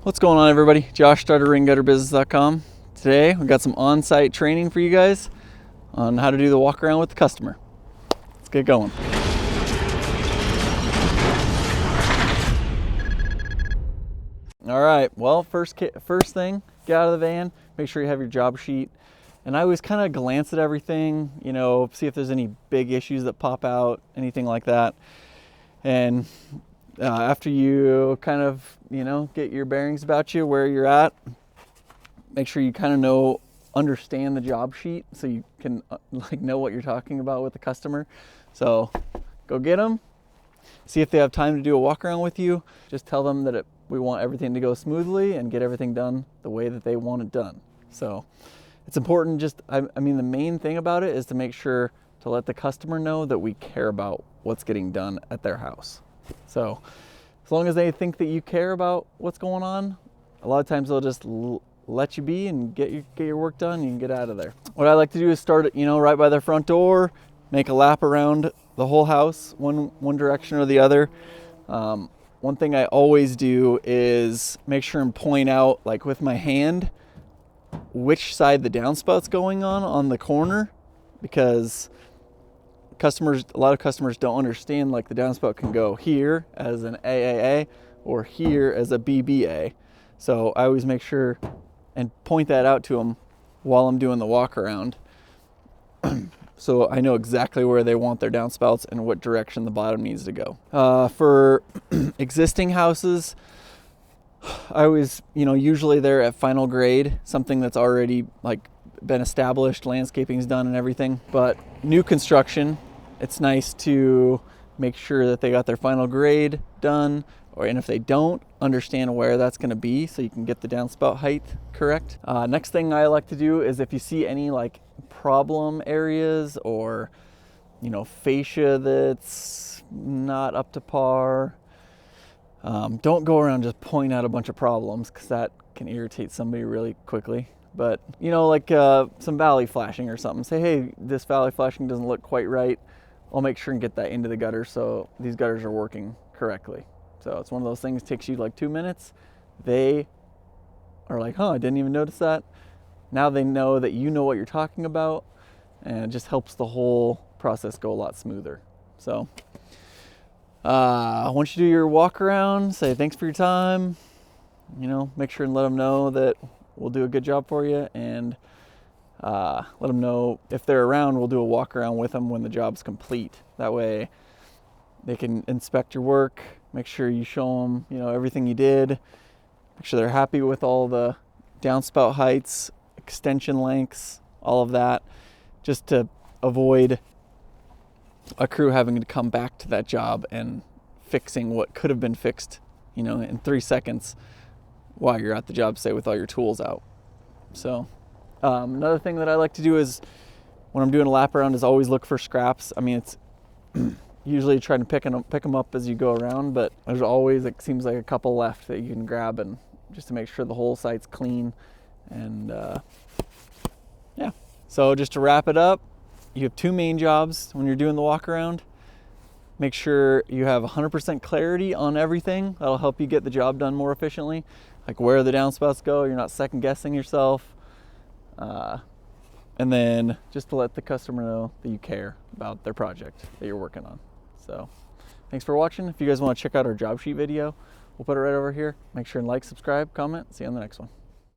What's going on, everybody? Josh started ringgutterbusiness.com. Today we got some on-site training for you guys on how to do the walk around with the customer. Let's get going. All right, well, first thing, get out of the van, make sure you have your job sheet. And I always kind of glance at everything, see if there's any big issues that pop out, anything like that. And after you kind of, get your bearings about you, where you're at, make sure you kind of understand the job sheet so you can know what you're talking about with the customer. So go get them, see if they have time to do a walk around with you. Just tell them that we want everything to go smoothly and get everything done the way that they want it done. So it's important, the main thing about it is to make sure to let the customer know that we care about what's getting done at their house. So as long as they think that you care about what's going on, a lot of times they'll just let you be and get your work done and you can get out of there. What I like to do is start right by their front door, make a lap around the whole house, one direction or the other. One thing I always do is make sure and point out, with my hand, which side the downspout's going on the corner, because a lot of customers don't understand, the downspout can go here as an AAA or here as a BBA. So I always make sure and point that out to them while I'm doing the walk around. So I know exactly where they want their downspouts and what direction the bottom needs to go. For existing houses, I always, usually they're at final grade, something that's already been established, landscaping's done and everything. But new construction, it's nice to make sure that they got their final grade done, and if they don't, understand where that's going to be so you can get the downspout height correct. Next thing I like to do is if you see any problem areas or fascia that's not up to par, don't go around just pointing out a bunch of problems, because that can irritate somebody really quickly. But some valley flashing or something, say, hey, this valley flashing doesn't look quite right. I'll make sure and get that into the gutter so these gutters are working correctly. So it's one of those things, takes you 2 minutes. They are I didn't even notice that. Now they know that you know what you're talking about, and it just helps the whole process go a lot smoother. So once you do your walk around, say thanks for your time. Make sure and let them know that we'll do a good job for you, and let them know if they're around, we'll do a walk around with them when the job's complete. That way they can inspect your work, make sure you show them, everything you did, make sure they're happy with all the downspout heights, extension lengths, all of that, just to avoid a crew having to come back to that job and fixing what could have been fixed, in 3 seconds while you're at the job site with all your tools out. So another thing that I like to do is when I'm doing a lap around is always look for scraps. It's usually trying to pick them up as you go around, but there's always, it seems like, a couple left that you can grab, and just to make sure the whole site's clean. And yeah, so just to wrap it up, you have 2 main jobs when you're doing the walk around. Make sure you have 100% clarity on everything. That'll help you get the job done more efficiently, where the downspouts go. You're not second guessing yourself. And then just to let the customer know that you care about their project that you're working on. So thanks for watching. If you guys want to check out our job sheet video, we'll put it right over here. Make sure and subscribe, comment. See you on the next one.